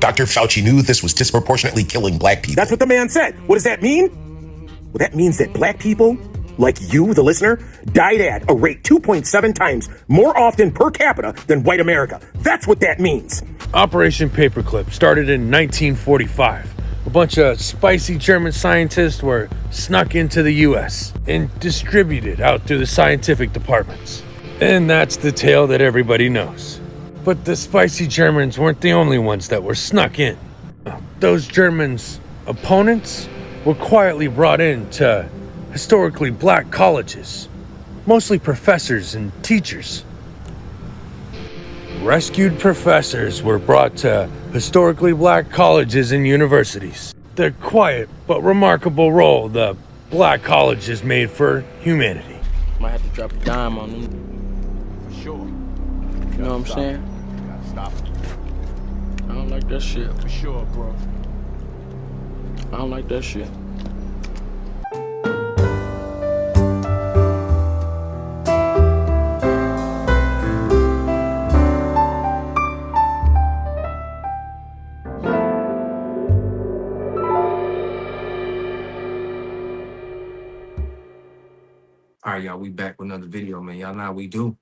Dr. Fauci knew this was disproportionately killing black people. That's what the man said. What does that mean? Well, that means that black people, like you, the listener, died at a rate 2.7 times more often per capita than white America. That's what that means. Operation Paperclip started in 1945. A bunch of spicy German scientists were snuck into the U.S. and distributed out through the scientific departments. And that's the tale that everybody knows. But the spicy Germans weren't the only ones that were snuck in. Those Germans' opponents were quietly brought in to historically black colleges, mostly professors and teachers. Rescued professors were brought to historically black colleges and universities. The quiet but remarkable role the black colleges made for humanity. Might have to drop a dime on them. For sure. You know what I'm saying? You gotta stop it. I don't like that shit. For sure, bro. I don't like that shit. All right, y'all, we back with another video, man. Y'all know how we do.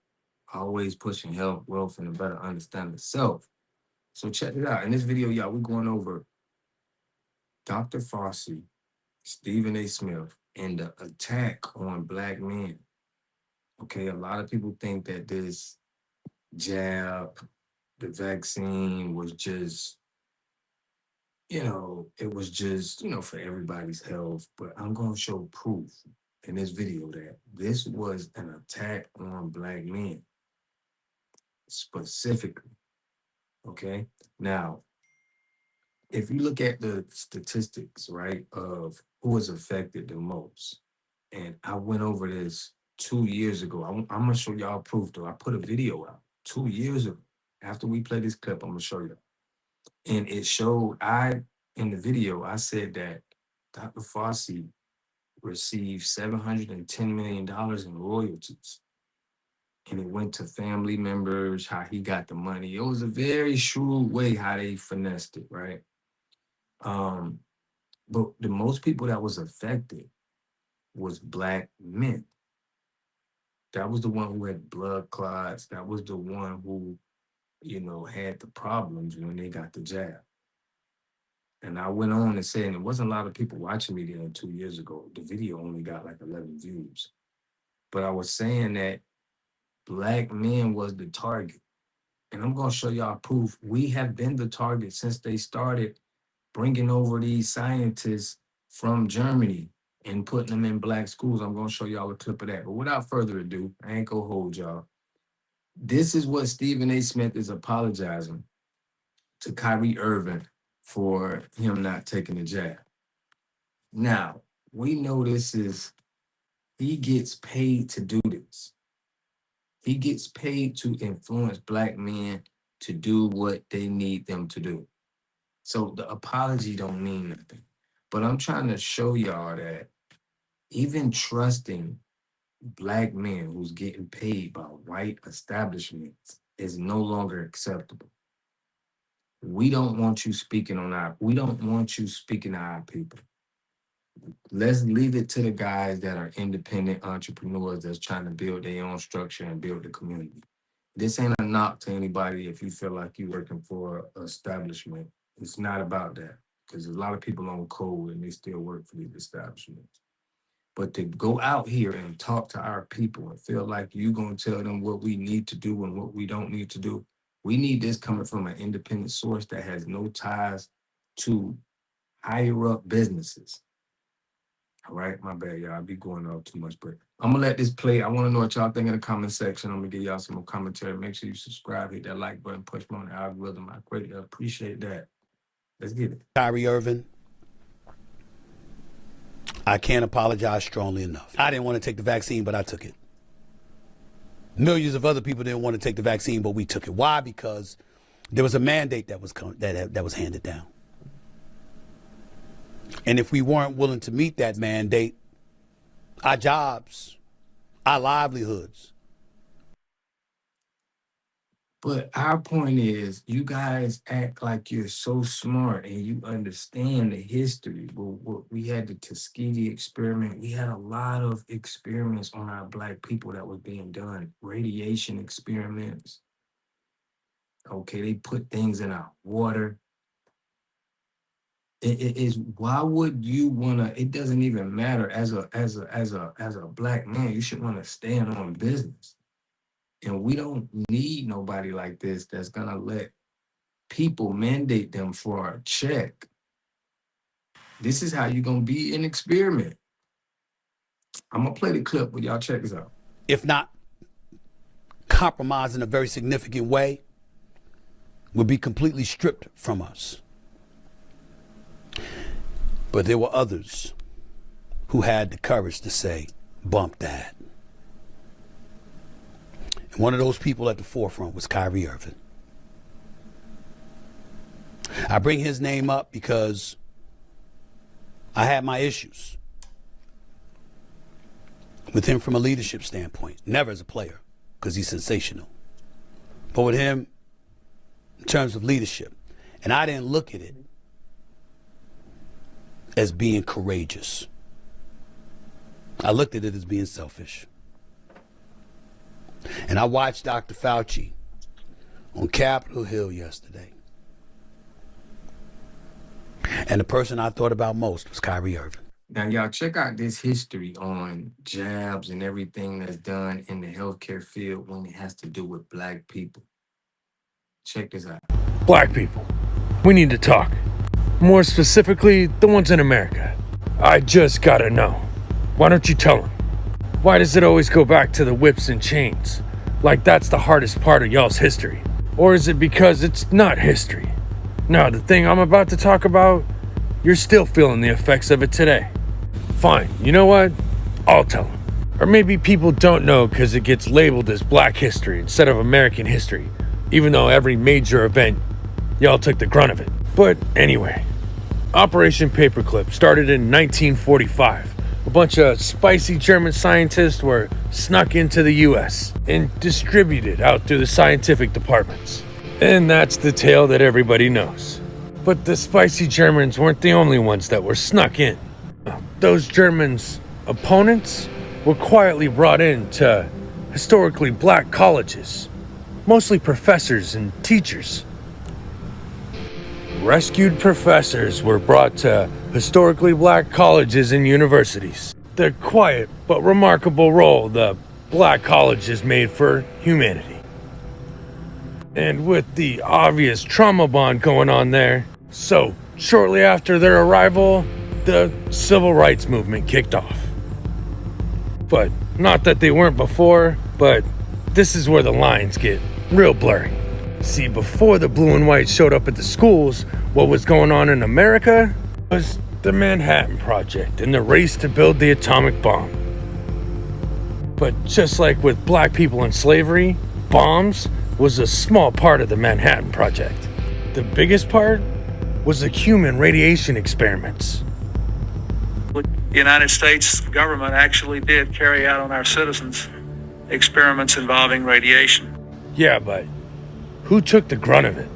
Always pushing health, wealth, and a better understanding of self. So check it out. In this video, y'all, we're going over Dr. Fauci, Stephen A. Smith, and the attack on black men. Okay, a lot of people think that this jab, the vaccine was just, it was just, for everybody's health. But I'm going to show proof in this video that this was an attack on black men specifically. Okay, now if you look at the statistics, right, of who was affected the most, and I went over this 2 years ago. I'm gonna show y'all proof though. I put a video out 2 years ago. After we play this clip, I'm gonna show you. And it showed, in the video, I said that Dr. Fauci received $710 million in royalties. And it went to family members, how he got the money. It was a very shrewd way how they finessed it, right? But the most people that was affected was black men. That was the one who had blood clots. That was the one who, had the problems when they got the jab. And I went on and said, and there wasn't a lot of people watching me there 2 years ago. The video only got like 11 views. But I was saying that black men was the target. And I'm going to show y'all proof. We have been the target since they started bringing over these scientists from Germany and putting them in black schools. I'm going to show y'all a clip of that. But without further ado, I ain't going to hold y'all. This is what Stephen A. Smith is apologizing to Kyrie Irving for him not taking the jab. Now, we know he gets paid to do this. He gets paid to influence black men to do what they need them to do. So the apology don't mean nothing. But I'm trying to show y'all that even trusting black men who's getting paid by white establishments is no longer acceptable. We don't want you speaking to our people. Let's leave it to the guys that are independent entrepreneurs that's trying to build their own structure and build the community. This ain't a knock to anybody if you feel like you're working for an establishment. It's not about that, because there's a lot of people on code and they still work for these establishments. But to go out here and talk to our people and feel like you're going to tell them what we need to do and what we don't need to do, we need this coming from an independent source that has no ties to higher up businesses. All right, my bad, y'all. I be going off too much, but I'm going to let this play. I want to know what y'all think in the comment section. I'm going to give y'all some more commentary. Make sure you subscribe, hit that like button, push me on the algorithm. I greatly appreciate that. Let's get it. Kyrie Irving, I can't apologize strongly enough. I didn't want to take the vaccine, but I took it. Millions of other people didn't want to take the vaccine, but we took it. Why? Because there was a mandate that was handed down. And if we weren't willing to meet that mandate, our jobs, our livelihoods. But our point is, you guys act like you're so smart and you understand the history. But we had the Tuskegee experiment. We had a lot of experiments on our black people that was being done. Radiation experiments. Okay, they put things in our water. It is, why would you wanna? It doesn't even matter as a black man. You should want to stand on business. And we don't need nobody like this that's gonna let people mandate them for a check. This is how you're gonna be an experiment. I'm gonna play the clip, but y'all check this out. If not compromised in a very significant way, would be completely stripped from us. But there were others who had the courage to say, bump that. And one of those people at the forefront was Kyrie Irving. I bring his name up because I had my issues with him from a leadership standpoint, never as a player, because he's sensational. But with him, in terms of leadership, and I didn't look at it as being courageous. I looked at it as being selfish. And I watched Dr. Fauci on Capitol Hill yesterday. And the person I thought about most was Kyrie Irving. Now, y'all check out this history on jabs and everything that's done in the healthcare field when it has to do with black people. Check this out. Black people, we need to talk. More specifically, the ones in America. I just gotta know. Why don't you tell them? Why does it always go back to the whips and chains? Like that's the hardest part of y'all's history. Or is it because it's not history? No, the thing I'm about to talk about, you're still feeling the effects of it today. Fine, you know what? I'll tell them. Or maybe people don't know because it gets labeled as Black history instead of American history, even though every major event, y'all took the grunt of it. But anyway, Operation Paperclip started in 1945. A bunch of spicy German scientists were snuck into the US and distributed out through the scientific departments. And that's the tale that everybody knows. But the spicy Germans weren't the only ones that were snuck in. Those Germans' opponents were quietly brought in to historically black colleges, mostly professors and teachers. Rescued professors were brought to historically black colleges and universities. The quiet but remarkable role the black colleges made for humanity. And with the obvious trauma bond going on there, so shortly after their arrival, the civil rights movement kicked off. But not that they weren't before, but this is where the lines get real blurry. See, before the blue and white showed up at the schools, what was going on in America was the Manhattan Project and the race to build the atomic bomb. But just like with black people in slavery, bombs was a small part of the Manhattan Project. The biggest part was the human radiation experiments. The United States government actually did carry out on our citizens experiments involving radiation. Yeah, but who took the grunt of it?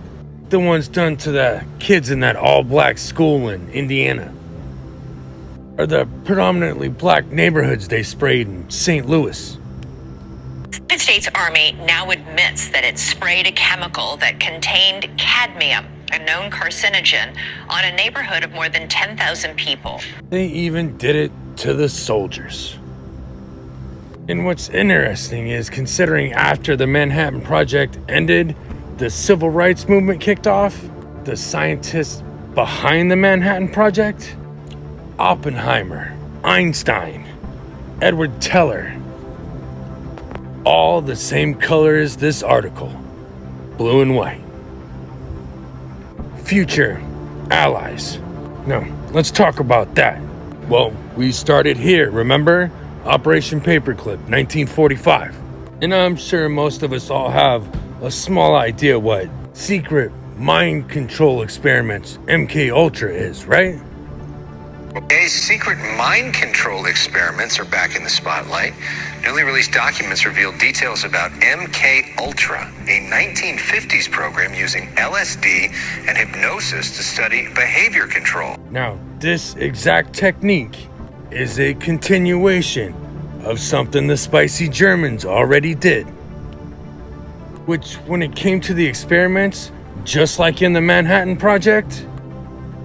The ones done to the kids in that all-black school in Indiana? Or the predominantly black neighborhoods they sprayed in St. Louis? The United States Army now admits that it sprayed a chemical that contained cadmium, a known carcinogen, on a neighborhood of more than 10,000 people. They even did it to the soldiers. And what's interesting is, considering after the Manhattan Project ended, the civil rights movement kicked off, the scientists behind the Manhattan Project, Oppenheimer, Einstein, Edward Teller, all the same color as this article, blue and white. Future allies. No, let's talk about that. Well, we started here, remember? Operation Paperclip, 1945. And I'm sure most of us all have a small idea what secret mind control experiments MK Ultra is, right? Today's secret mind control experiments are back in the spotlight. Newly released documents reveal details about MK Ultra, a 1950s program using LSD and hypnosis to study behavior control. Now, this exact technique is a continuation of something the spicy Germans already did. Which, when it came to the experiments, just like in the Manhattan Project,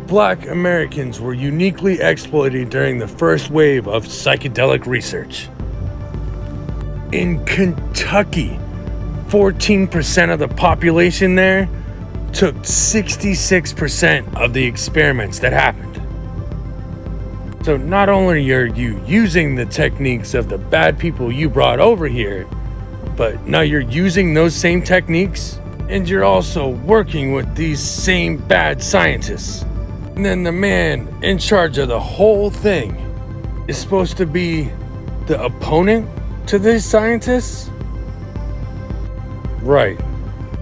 Black Americans were uniquely exploited during the first wave of psychedelic research. In Kentucky, 14% of the population there took 66% of the experiments that happened. So not only are you using the techniques of the bad people you brought over here, but now you're using those same techniques and you're also working with these same bad scientists. And then the man in charge of the whole thing is supposed to be the opponent to these scientists? Right.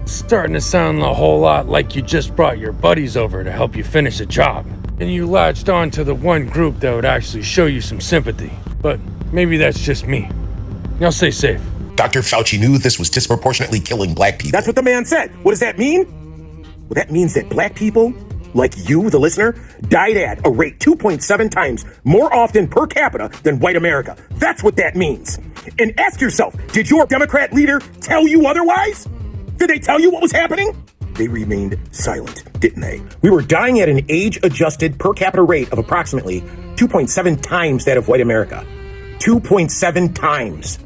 Starting to sound a whole lot like you just brought your buddies over to help you finish a job. And you latched on to the one group that would actually show you some sympathy. But maybe that's just me. Y'all stay safe. Dr. Fauci knew this was disproportionately killing black people. That's what the man said. What does that mean? Well, that means that black people, like you, the listener, died at a rate 2.7 times more often per capita than white America. That's what that means. And ask yourself, did your Democrat leader tell you otherwise? Did they tell you what was happening? They remained silent, didn't they? We were dying at an age-adjusted per capita rate of approximately 2.7 times that of white America. 2.7 times.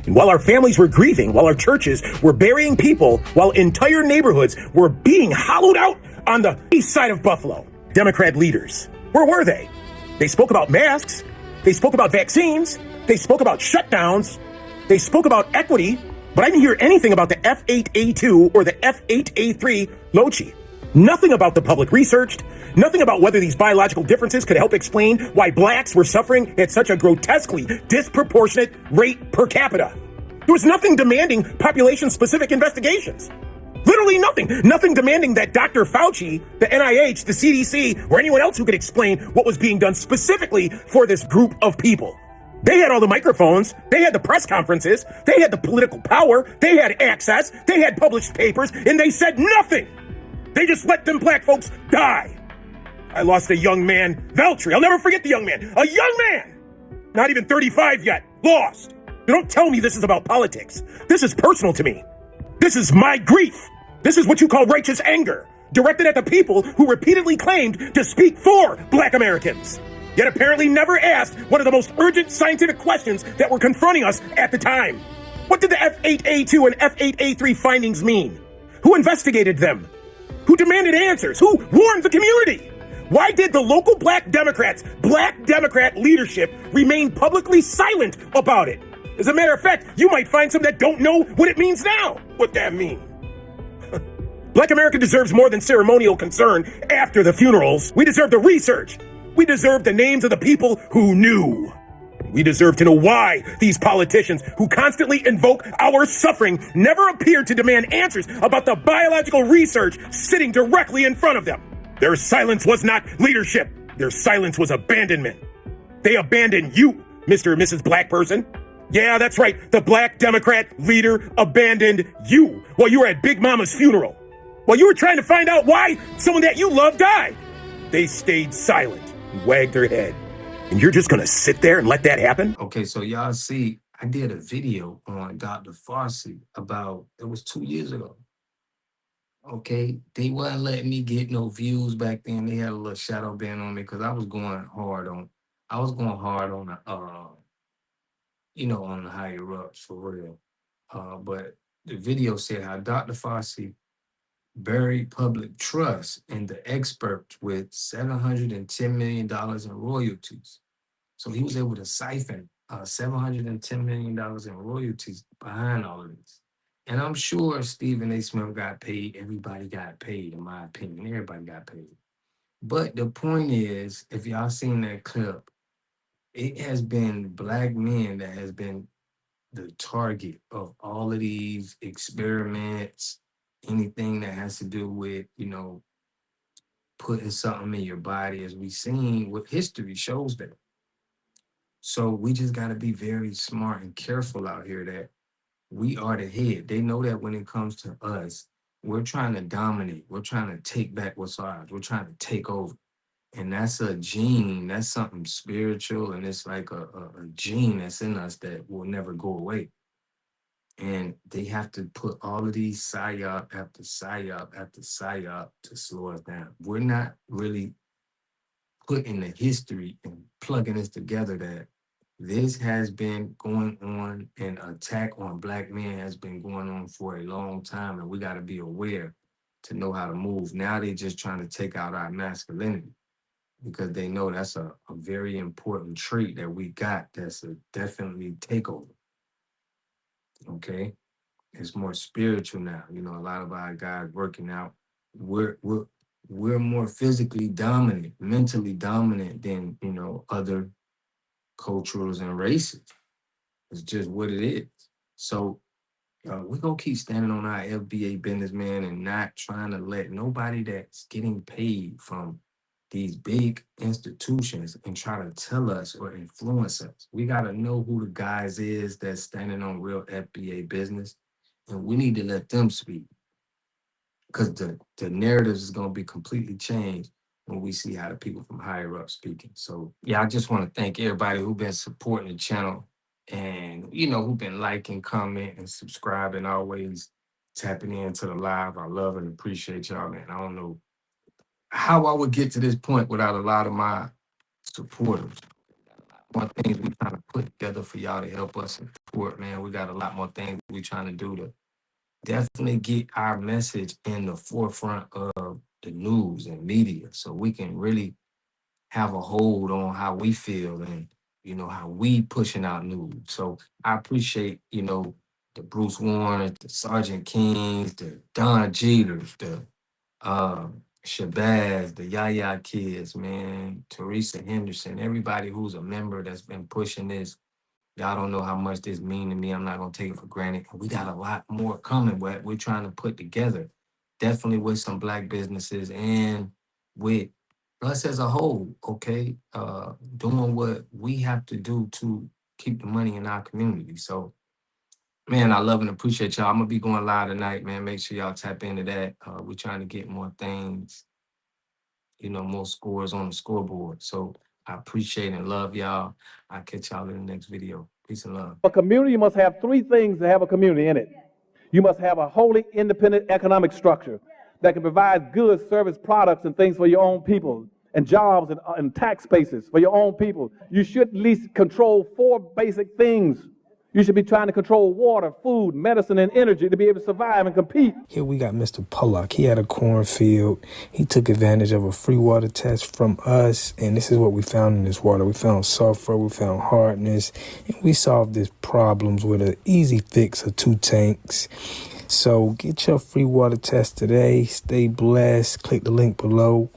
And while our families were grieving, while our churches were burying people, while entire neighborhoods were being hollowed out on the east side of Buffalo, Democrat leaders, where were they? They spoke about masks. They spoke about vaccines. They spoke about shutdowns. They spoke about equity. But I didn't hear anything about the F8A2 or the F8A3 Lochi. Nothing about the public research. Nothing about whether these biological differences could help explain why blacks were suffering at such a grotesquely disproportionate rate per capita. There was nothing demanding population-specific investigations. Literally nothing. Nothing demanding that Dr. Fauci, the NIH, the CDC, or anyone else who could explain what was being done specifically for this group of people. They had all the microphones, they had the press conferences, they had the political power, they had access, they had published papers, and they said nothing. They just let them black folks die. I lost a young man, Veltri. I'll never forget the young man. A young man! Not even 35 yet. Lost. Don't tell me this is about politics. This is personal to me. This is my grief. This is what you call righteous anger, directed at the people who repeatedly claimed to speak for black Americans, yet apparently never asked one of the most urgent scientific questions that were confronting us at the time. What did the F8A2 and F8A3 findings mean? Who investigated them? Who demanded answers? Who warned the community? Why did the local black Democrat leadership remain publicly silent about it? As a matter of fact, you might find some that don't know what it means now. What that mean? Black America deserves more than ceremonial concern after the funerals. We deserve the research. We deserve the names of the people who knew. We deserve to know why these politicians who constantly invoke our suffering never appeared to demand answers about the biological research sitting directly in front of them. Their silence was not leadership. Their silence was abandonment. They abandoned you, Mr. and Mrs. Black person. Yeah, that's right. The black Democrat leader abandoned you while you were at Big Mama's funeral. While you were trying to find out why someone that you love died. They stayed silent and wagged their head. And you're just going to sit there and let that happen? Okay, so y'all see, I did a video on Dr. Fauci about, it was 2 years ago. Okay, they wasn't letting me get no views back then. They had a little shadow ban on me because I was going hard on the on the higher ups for real. But the video said how Dr. Fauci buried public trust in the experts with $710 million in royalties. So he was able to siphon $710 million in royalties behind all of this. And I'm sure Stephen A. Smith got paid. Everybody got paid, in my opinion. Everybody got paid. But the point is, if y'all seen that clip, it has been black men that has been the target of all of these experiments, anything that has to do with, putting something in your body, as we seen with history shows that. So we just got to be very smart and careful out here that we are the head. They know that when it comes to us, we're trying to dominate. We're trying to take back what's ours. We're trying to take over. And that's a gene. That's something spiritual. And it's like a gene that's in us that will never go away. And they have to put all of these psyop after psyop after psyop to slow us down. We're not really putting the history and plugging this together that this has been going on, and attack on Black men has been going on for a long time, and we got to be aware to know how to move. Now they're just trying to take out our masculinity because they know that's a very important trait that we got that's a definitely takeover. Okay? It's more spiritual now. You know, a lot of our guys working out, we're more physically dominant, mentally dominant than, you know, other cultures and races. It's just what it is. So we're going to keep standing on our FBA business, man, and not trying to let nobody that's getting paid from these big institutions and try to tell us or influence us. We got to know who the guys is that's standing on real FBA business, and we need to let them speak, because the narratives is going to be completely changed when we see how the people from higher up speaking. So yeah, I just want to thank everybody who's been supporting the channel, and you know, who've been liking, commenting, subscribing, always tapping into the live. I love and appreciate y'all, man. I don't know how I would get to this point without a lot of my supporters. More things we trying to put together for y'all to help us and support, man. We got a lot more things we trying to do to definitely get our message in the forefront of the news and media, so we can really have a hold on how we feel and, you know, how we pushing out news. So I appreciate, you know, the Bruce Warren, the Sergeant Kings, the Don Jeters, the Shabazz, the Yaya kids, man, Teresa Henderson, everybody who's a member that's been pushing this. Y'all don't know how much this mean to me. I'm not gonna take it for granted. We got a lot more coming, but we're trying to put together, definitely with some Black businesses and with us as a whole, okay? Doing what we have to do to keep the money in our community. So, man, I love and appreciate y'all. I'm gonna be going live tonight, man. Make sure y'all tap into that. We're trying to get more things, you know, more scores on the scoreboard. So I appreciate and love y'all. I'll catch y'all in the next video. Peace and love. A community must have three things to have a community in it. You must have a wholly independent economic structure that can provide goods, service, products, and things for your own people, and jobs and tax bases for your own people. You should at least control four basic things. You should be trying to control water, food, medicine, and energy to be able to survive and compete. Here we got Mr. Pollock. He had a cornfield. He took advantage of a free water test from us, and this is what we found in this water. We found sulfur, we found hardness, and we solved these problems with an easy fix of 2 tanks. So get your free water test today. Stay blessed. Click the link below.